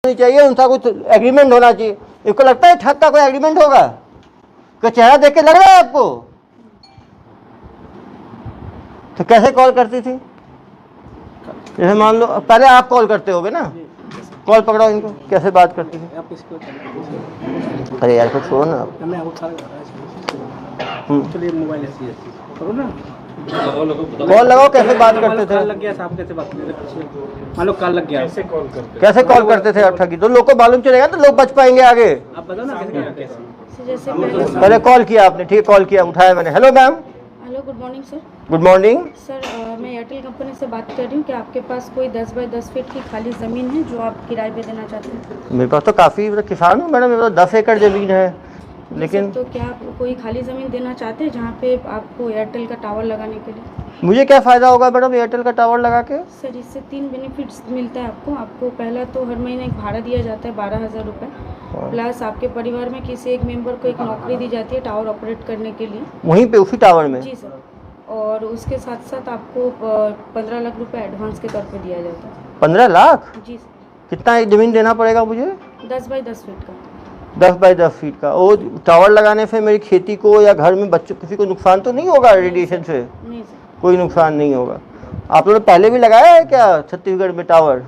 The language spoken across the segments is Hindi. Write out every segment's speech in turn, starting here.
होनी चाहिए, उनका कुछ एग्रीमेंट होना चाहिए। इसको लगता है ठग का कोई एग्रीमेंट होगा? क्या चेहरा देख के लग रहा है आपको? तो कैसे कॉल करती थी? जैसे मान लो पहले आप कॉल करते होगे ना, कॉल पकड़ाओ इनको, कैसे बात करती थी? अरे यार कुछ छोड़ो ना, कॉल लगाओ, कैसे बात करते थे? कैसे कॉल करते थे आप ठगी? तो लोग को मालूम चलेगा तो लोग बच पाएंगे आगे। आप बताओ ना कैसे पहले कॉल किया आपने, ठीक, कॉल किया, उठाया मैंने। Hello ma'am. Hello, good morning sir. Good morning sir, मैं एयरटेल कंपनी से बात कर रही हूँ। क्या आपके पास कोई 10 बाय 10 फीट की खाली ज़मीन है जो आप किराए पे देना चाहते हैं? मेरे पास तो काफ़ी, मतलब किसान हूँ मैडम, मेरे पास 10 एकड़ ज़मीन है, लेकिन तो क्या आप कोई खाली ज़मीन देना चाहते हैं जहाँ पे आपको एयरटेल का टावर लगाने के लिए? मुझे क्या फ़ायदा होगा मैडम एयरटेल का टावर लगा के? सर, इससे 3 बेनिफिट्स मिलता है आपको। पहला तो हर महीने एक भाड़ा दिया जाता है 12,000 रुपये, प्लस आपके परिवार में किसी एक मेंबर को एक नौकरी दी जाती है टावर ऑपरेट करने के लिए, वहीं पे उसी टावर में? जी सर। और उसके साथ साथ आपको 15 लाख रुपए एडवांस के तौर पे दिया जाता है। 15 लाख? जी सर। कितना ज़मीन देना पड़ेगा मुझे? 10 बाय 10 फीट का। 10 बाय 10 फीट का। वो टावर लगाने से मेरी खेती को या घर में बच्चों किसी को नुकसान तो नहीं होगा रेडिएशन से? नहीं सर, कोई नुकसान नहीं होगा। आप लोगों ने पहले भी लगाया है क्या छत्तीसगढ़ में टावर?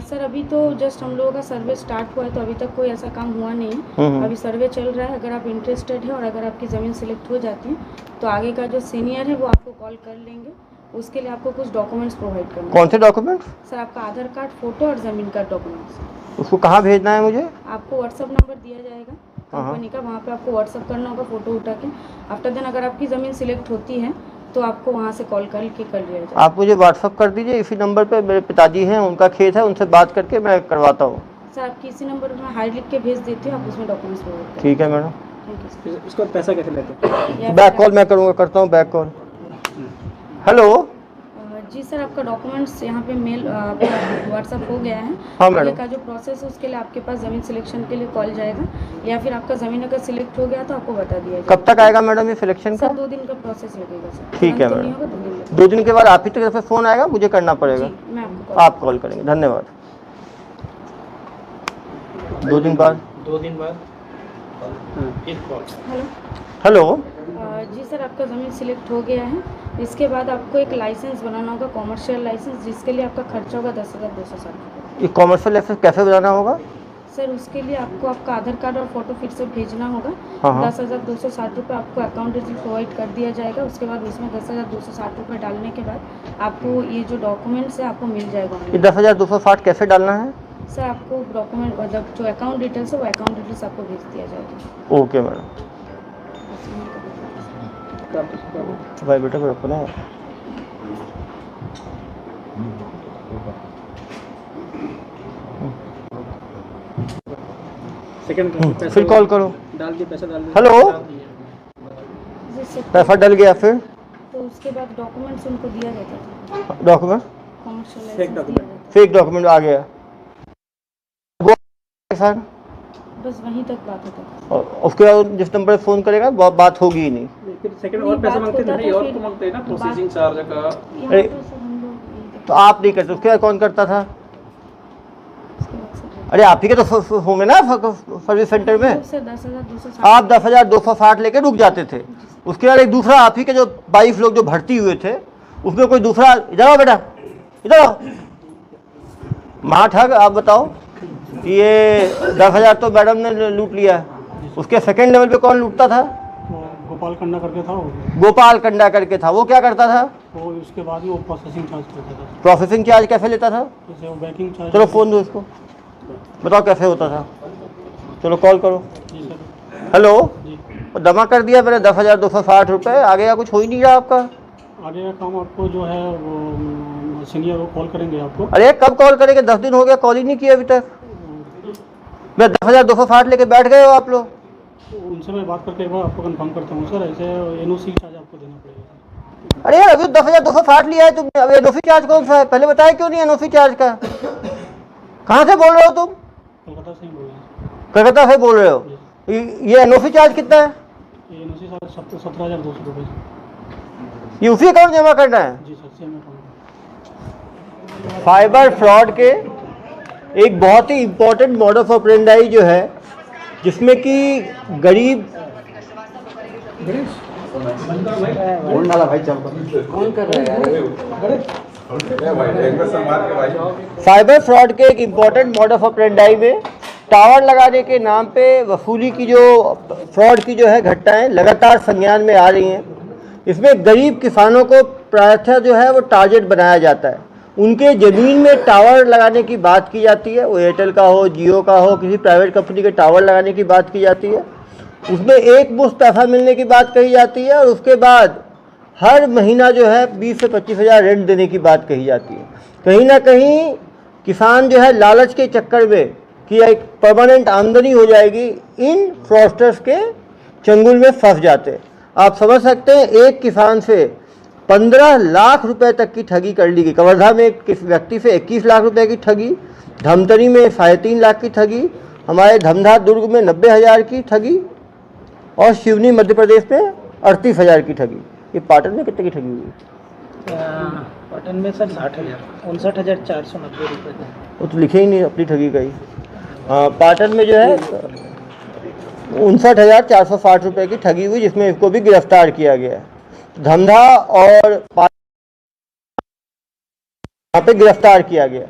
सर अभी तो जस्ट हम लोगों का सर्वे स्टार्ट हुआ है, तो अभी तक कोई ऐसा काम हुआ नहीं है। अभी सर्वे चल रहा है। अगर आप इंटरेस्टेड है और अगर आपकी ज़मीन सिलेक्ट हो जाती है तो आगे का जो सीनियर है वो आपको कॉल कर लेंगे। उसके लिए आपको कुछ डॉक्यूमेंट्स प्रोवाइड करना है। कौन से डॉक्यूमेंट्स? सर, आपका आधार कार्ड, फोटो और ज़मीन का डॉक्यूमेंट्स। उसको कहाँ भेजना है मुझे? आपको व्हाट्सअप नंबर दिया जाएगा कंपनी का, वहाँ पे आपको व्हाट्सअप करना होगा फ़ोटो उठा के। आफ्टर देन अगर आपकी ज़मीन सिलेक्ट होती है तो आपको वहाँ से कॉल करके कर लिया जाएगा। आप मुझे व्हाट्सअप कर दीजिए इसी नंबर पे। मेरे पिताजी हैं, उनका खेत है, उनसे बात करके मैं करवाता हूँ। सर, आपकी इसी नंबर पर मैं हाई लिख के भेज देती हूँ, आप उसमें डॉक्यूमेंट्स प्रोवाइड करें। ठीक है मैडम। Thank you sir. उसको पैसा कैसे लेते हैं? बैक कॉल मैं करूँगा, करता हूँ बैक कॉल। हेलो जी सर, आपका डॉक्यूमेंट्स यहाँ पे मेल व्हाट्सअप हो गया है। हाँ आगे मैडम। का जो प्रोसेस है उसके लिए आपके पास ज़मीन सिलेक्शन के लिए कॉल जाएगा, या फिर आपका ज़मीन अगर सिलेक्ट हो गया तो आपको बता दिया जाएगा। कब तक आएगा मैडम ये सिलेक्शन का? सर 2 दिन का प्रोसेस लगेगा सर। ठीक है तुरंत तो नहीं मैडम। होगा, 2 दिन लगेगा। 2 दिन के बाद आप ही तरफ से फ़ोन आएगा, मुझे करना पड़ेगा? जी, मैं आपको आप कॉल करेंगे, धन्यवाद। 2 दिन बाद? 2 दिन बाद हेलो। हेलो जी सर, आपका ज़मीन सिलेक्ट हो गया है। इसके बाद आपको एक लाइसेंस बनाना होगा, कॉमर्शियल लाइसेंस, जिसके लिए आपका खर्चा होगा 10,260 रुपये। ये कॉमर्शियल लाइसेंस कैसे बनाना होगा? सर, उसके लिए आपको आपका आधार कार्ड और फोटो फिर से भेजना होगा। हाँ। 10,260 रुपये आपको अकाउंट डिटेल प्रोवाइड कर दिया जाएगा। उसके बाद उसमें 10,260 रुपये डालने के बाद आपको ये जो डॉक्यूमेंट्स है आपको मिल जाएगा। ये 10,260 कैसे डालना है? सर, आपको डॉक्यूमेंट मतलब जो अकाउंट डिटेल्स है वो अकाउंट डिटेल्स आपको भेज दिया जाएगा। Okay madam. भाई बेटा को रखो ना। सेकंड फिर कॉल करो। डाल दिए, पैसा डाल दिए। हेलो, जी सर। पैसा डल गया फिर? तो उसके बाद डॉक्यूमेंट्स उनको दिया जाता था, डॉक्यूमेंट? कॉमर्शियल फेक लाइसेंस दिया डॉक्यूमेंट। जाता फेक डॉक्यूमेंट आ गया सर? था। बस वहीं तक बात होता था। और उसके बाद जिस नंबर पे फ़ोन करेगा बात होगी ही नहीं। फिर सेकंड और पैसा मांगते हैं, नहीं, और तो मांगते हैं ना प्रोसेसिंग चार्ज का। यहाँ तो सर हम लोग यहीं तक तो आप नहीं करते, उसके बाद कौन करता था? उसके बाद सर अरे आप ही के तो होंगे ना सर्विस सेंटर में। सर 10,260 आप 10,260 लेके रुक जाते थे। उसके बाद एक दूसरा आप ही के जो 22 लोग जो भर्ती हुए थे उसमें कोई दूसरा, इधर आओ बेटा, इधर आओ। माँ ठग, आप बताओ, ये 10,000 तो मैडम ने लूट लिया। उसके सेकंड लेवल पे कौन लूटता था? गोपाल कंडा करके था वो। गोपाल कंडा करके था। वो क्या करता था? वो उसके बाद ही वो प्रोसेसिंग चार्ज करता था। प्रोसेसिंग चार्ज कैसे लेता था? जैसे वो बैंकिंग चार्ज। चलो फ़ोन दो इसको, बताओ कैसे होता था। चलो कॉल करो। जी सर। हेलो, जी। जमा कर दिया मैंने 10,260 रुपये। आगे का कुछ हो ही नहीं रहा आपका। आगे का काम आपको जो है वो सीनियर वो कॉल करेंगे आपको। अरे कब कॉल करेंगे? 10 दिन हो गया, कॉल ही नहीं किया अभी तक। मैं 10,260 लेके बैठ गए हो आप लोग। उनसे मैं बात करके एक बार आपको कंफर्म करता हूँ सर। ऐसे एनओसी चार्ज आपको देना पड़ेगा। अरे यार अभी 10,260 लिया है तुमने, अब एनओसी चार्ज कौन सा है? पहले बताया क्यों नहीं एनओसी चार्ज का? कहाँ से बोल रहे हो तुम? कलकत्ता से ही बोल रहे हैं। कलकत्ता से बोल रहे हो? ये एनओसी चार्ज कितना है? ये एनओसी सर 17,200 रुपये। ये उसी अकाउंट जमा करना है? जी sir, same account. Cyber fraud के एक बहुत ही इम्पोर्टेंट मॉडस ऑपरेंडाई जो है, जिसमें कि गरीब साइबर फ्रॉड के एक इम्पॉर्टेंट मॉडस ऑपरेंडाई में टावर लगाने के नाम पे वसूली की जो फ्रॉड की जो है घटनाएं लगातार संज्ञान में आ रही हैं। इसमें गरीब किसानों को प्रायः जो है वो टारगेट बनाया जाता है। उनके ज़मीन में टावर लगाने की बात की जाती है, वो एयरटेल का हो, जियो का हो, किसी प्राइवेट कंपनी के टावर लगाने की बात की जाती है। उसमें एक मुश्त पैसा मिलने की बात कही जाती है और उसके बाद हर महीना जो है 20 से 25 हज़ार रेंट देने की बात कही जाती है। कहीं ना कहीं किसान जो है लालच के चक्कर में कि एक परमानेंट आमदनी हो जाएगी, इन फ्रॉडस्टर्स के चंगुल में फंस जाते हैं। आप समझ सकते हैं, एक किसान से 15 लाख रुपए तक की ठगी कर ली गई। कवर्धा में एक व्यक्ति से 21 लाख रुपए की ठगी, धमतरी में 3.5 लाख की ठगी, हमारे धमधा दुर्ग में 90,000 की ठगी और शिवनी मध्य प्रदेश में 38,000 की ठगी। ये पाटन में कितने की ठगी हुई? पाटन में सर 60,000, 59,490 रुपये था। वो तो लिखे ही नहीं अपनी ठगी का ही। पाटन में जो है 59,460 रुपये की ठगी हुई, जिसमें इसको भी गिरफ्तार किया गया है। धमधा और यहाँ पे गिरफ्तार किया गया।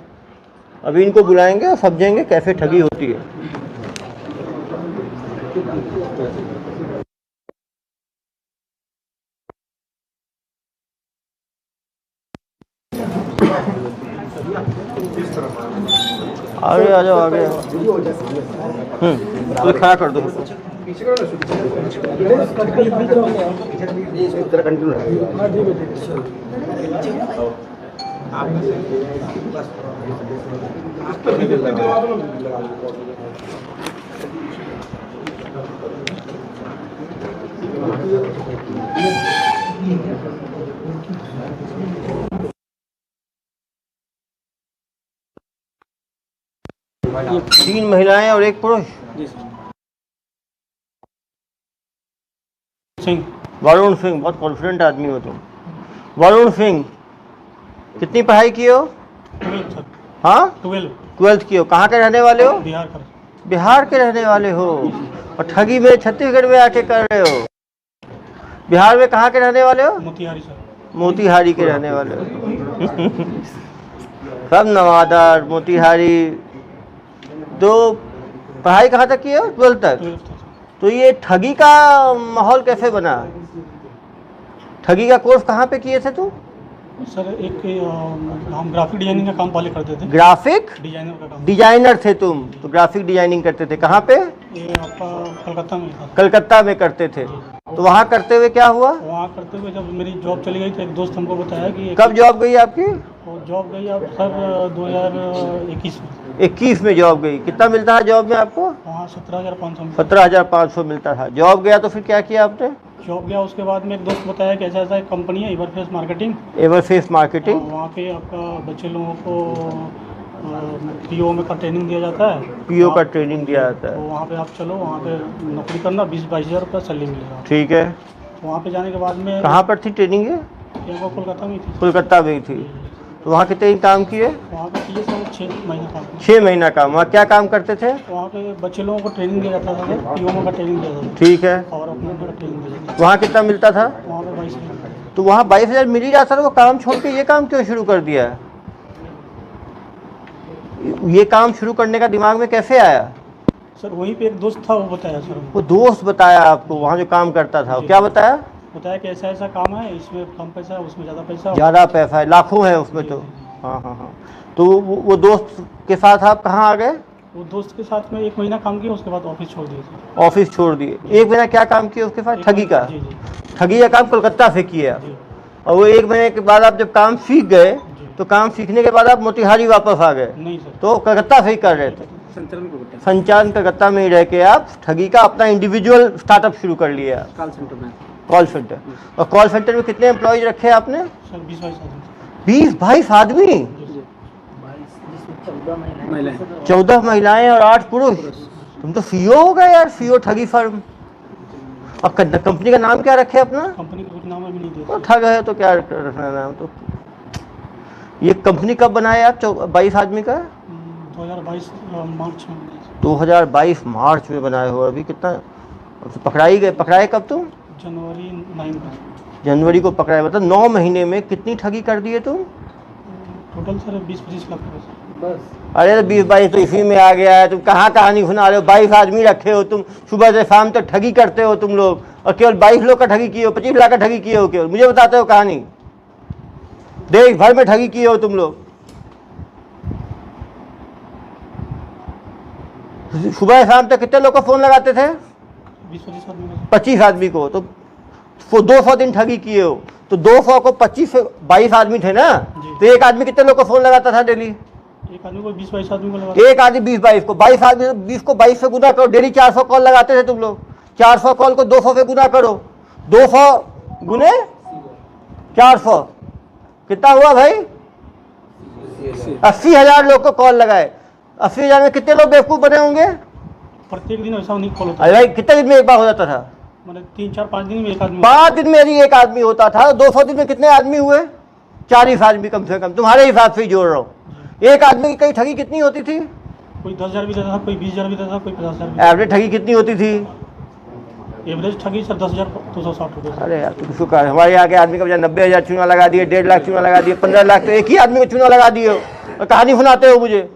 अभी इनको बुलाएंगे और समझेंगे कैसे ठगी होती है। आगे आ जाओ, आगे तो खड़ा कर दो। ये 3 महिलाएं और 1 पुरुष। जी सर। सिंह, वरुण सिंह, बहुत कॉन्फिडेंट आदमी हो तुम। वरुण सिंह, कितनी पढ़ाई की हो? 12 सर, हाँ, 12 12th की हो। कहाँ के रहने वाले हो? बिहार का। बिहार के रहने वाले हो और ठगी में छत्तीसगढ़ में आके कर रहे हो। बिहार में कहाँ के रहने वाले हो? मोतिहारी सर। मोतिहारी के रहने वाले हो। सब नवादा, मोतिहारी। तो पढ़ाई कहाँ तक की हो? 12th तक। 12 था तो ये ठगी का माहौल कैसे बना? ठगी का कोर्स कहाँ पे किए थे तुम? सर। एक हम ग्राफिक डिजाइनिंग का काम पहले करते थे। ग्राफिक डिजाइनर का काम। डिजाइनर थे तुम, तो ग्राफिक डिजाइनिंग करते थे। कहाँ पे? ये आपका कलकत्ता में था। कलकत्ता में करते थे। तो वहाँ करते हुए क्या हुआ? वहाँ करते हुए जब मेरी जॉब चली गई तो एक दोस्त हमको बताया कि कब जॉब गई आपकी? वो जॉब गई अब सर 2021 में। 21 में जॉब गई। कितना मिलता है जॉब में आपको? वहाँ 17,500 17,500 मिलता था। जॉब गया तो फिर क्या किया आपने? जॉब गया, उसके बाद में एक दोस्त बताया कि ऐसा ऐसा एक कंपनी है एवरफेस मार्केटिंग। एवरफेस मार्केटिंग। वहाँ पे आपका बच्चे लोगों को पीओ में का ट्रेनिंग दिया जाता है। पीओ का ट्रेनिंग दिया जाता तो है। वहाँ पे आप चलो, वहाँ पे नौकरी करना, 20-22 हज़ार रुपये सैलरी मिलेगा। ठीक है। तो वहाँ पे जाने के बाद में कहाँ पर थी ट्रेनिंग? ये ये वो कोलकाता में थी। कोलकाता में थी। तो वहाँ कितने दिन काम किए? वहाँ पे किए सर 6 महीने काम किया। 6 महीना काम। वहाँ क्या काम करते थे? वहाँ पे बच्चे लोगों को ट्रेनिंग दिया जाता था, पीओ का ट्रेनिंग दिया जाता ठीक है। था और अपने का ट्रेनिंग दिया जाता वहाँ कितना मिलता था? था। वहाँ पे 22 हज़ार। तो वहाँ 22,000 मिल ही जाता था। वो काम छोड़ के ये काम क्यों शुरू कर दिया? ये काम शुरू करने का दिमाग में कैसे आया? सर वहीं पे एक दोस्त था, वो बताया सर हमको। वो दोस्त बताया आपको वहाँ जो काम करता था? वो क्या बताया? बताया कि ऐसा ऐसा काम है, इसमें कम पैसा है, उसमें ज़्यादा पैसा है। ज़्यादा पैसा है, लाखों है उसमें तो। हाँ हाँ हाँ। तो वो दोस्त के साथ आप कहाँ आ गए? वो दोस्त के साथ में 1 महीना काम किया, उसके बाद ऑफिस छोड़ दिए थे। ऑफिस छोड़ दिए। 1 महीना क्या काम किया उसके साथ? ठगी का। जी जी ठगी का काम कोलकाता से किया। जी और वो 1 महीने के बाद आप जब काम सीख गए जी। तो काम सीखने के बाद आप मोतिहारी वापस आ गए। नहीं सर। तो कलकत्ता से ही कर रहे थे। संचालन को करते हैं। संचालन कलकत्ता में ही रह के आप ठगी का अपना इंडिविजुअल स्टार्टअप शुरू कर लिया। कॉल सेंटर में। Call centre. और कॉल सेंटर में कितने एम्प्लॉयज रखे आपने? सर 20-22 आदमी। 20-22 आदमी। महिलाएं। 14 महिलाएं और 8 पुरुष। तुम तो सीईओ हो गए यार, सीईओ ठगी फर्म। और कंपनी का नाम क्या रखे अपना? कंपनी का कुछ नाम अभी नहीं दिया। तो ठग है तो क्या रखना नाम? तो ये कंपनी कब बनाया आप 22 आदमी का? 2022 मार्च में बनाया सर। 2022 मार्च में बनाए हो, अभी कितना पकड़ाए कब तुम? जनवरी 9 को। जनवरी को पकड़ाए, मतलब 9 महीने में कितनी ठगी कर दिए तुम? टोटल सर 20-25 लाख रुपये सर। बस अरे 20-22 तो इसी में आ गया है, तुम कहाँ कहानी सुना रहे हो? 22 आदमी रखे हो तुम, सुबह से शाम तक ठगी करते हो तुम लोग, और केवल 22 लोग का ठगी किए हो, 25 लाख का ठगी किए हो केवल, मुझे बताते हो कहानी? देश भर में ठगी किए हो तुम लोग। सुबह शाम तक कितने लोग को फोन लगाते थे? 20-25 आदमी का 25 आदमी को, तो 200 दिन ठगी किए हो, तो 200 को 25 से 22 आदमी थे ना, तो एक आदमी कितने लोग को फोन लगाता था डेली? एक आदमी को 20-22 आदमी को लगा। एक आदमी 20-22 को, 22 आदमी 20 को 22 से गुना करो, डेली 400 कॉल लगाते थे तुम लोग, 400 कॉल को 200 से गुना करो, 200 गुने 400 कितना हुआ भाई? 80,000 लोग को कॉल लगाए। 80,000 में कितने लोग बेवकूफ बने होंगे? प्रत्येक दिन ऐसा नहीं कॉल होता। अरे भाई कितने दिन में एक बार हो जाता था? मतलब 3-4-5 दिन में एक आदमी। 5 दिन में यदि एक आदमी होता था, 200 दिन में कितने आदमी हुए? 40 आदमी कम से कम, तुम्हारे हिसाब से ही जोड़ रहा हूँ। एक आदमी की कई ठगी कितनी होती थी? कोई 10,000 भी देता था, कोई 20,000 भी देता था, कोई 50,000 भी। एवरेज ठगी कितनी होती थी? एवरेज ठगी सर 10,260 रुपये। अरे यार तुम शुक्र है, हमारे यहाँ के आदमी का बजाय 90,000 चूना लगा दिए, 1.5 लाख चूना लगा दिए, 15 लाख तो एक ही आदमी को चूना लगा दिए हो, और कहानी सुनाते हो मुझे।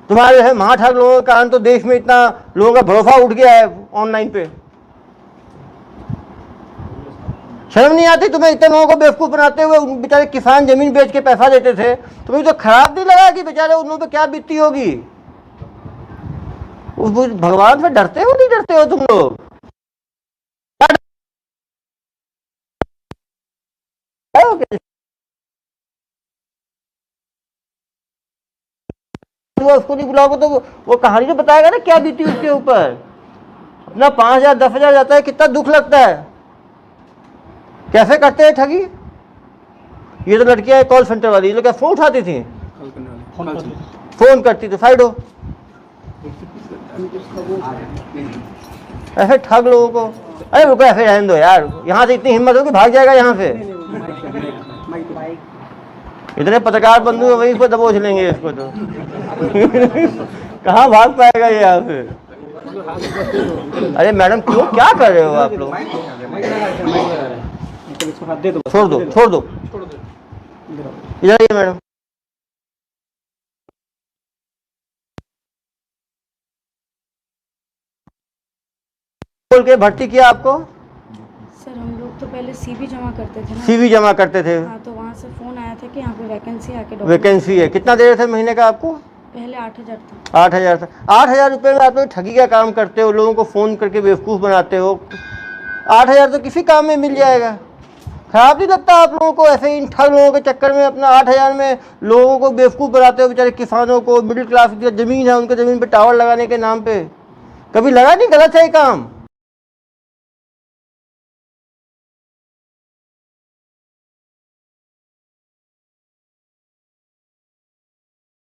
तुम्हारे है महाठग लोगों के कारण तो देश में इतना लोगों का भरोसा उठ गया है ऑनलाइन पे। शर्म नहीं आती तुम्हें? इतने लोगों को बेवकूफ़ बनाते हुए, उन बेचारे किसान जमीन बेच के पैसा देते थे, तुम्हें तो खराब नहीं लगा कि बेचारे उन लोगों पे क्या बीतती होगी? उस भगवान से डरते हो नहीं डरते हो तुम लोग? उसको नहीं बुलाओगे तो वो कहानी तो बताएगा ना क्या बीती उसके ऊपर। अपना 5,000 10,000 जाता है, कितना दुख लगता है। कैसे करते हैं ठगी? ये तो लड़कियां कॉल सेंटर वाली, ये लोग क्या फोन उठाती थी? कॉल करने वाले फोन कर दिया। फोन करती तो साइड हो। ऐसे ठग लोगों को, अरे रुको ऐसे रहने दो यार, यहाँ से इतनी हिम्मत हो कि भाग जाएगा यहाँ से। इतने पत्रकार बंधु हैं, वहीं पर दबोच लेंगे इसको तो। कहाँ भाग पाएगा ये यहाँ से? अरे मैडम क्यों, क्या कर रहे हो आप लोग? इसको हाथ दे दो, छोड़ दो छोड़ दो, इधर आइए मैडम। बोल के भर्ती किया आपको? सर हम लोग तो पहले सीवी जमा करते थे ना। सीवी जमा करते थे? हाँ, तो वहाँ से फ़ोन आया था कि यहाँ पे वैकेंसी आके वैकेंसी है, कितना दे रहे थे महीने का आपको? पहले 8,000 था। 8,000 था। 8,000 रुपये में आप लोग ठगी का काम करते हो, लोगों को फ़ोन करके बेवकूफ़ बनाते हो। 8,000 तो किसी काम में मिल जाएगा। खराब नहीं लगता आप लोगों को ऐसे इन ठग लोगों के चक्कर में अपना 8,000 में लोगों को बेवकूफ़ बनाते हो? बेचारे किसानों को, मिडिल क्लास की ज़मीन है उनके ज़मीन पे टावर लगाने के नाम पे। कभी लगा नहीं गलत है ये काम?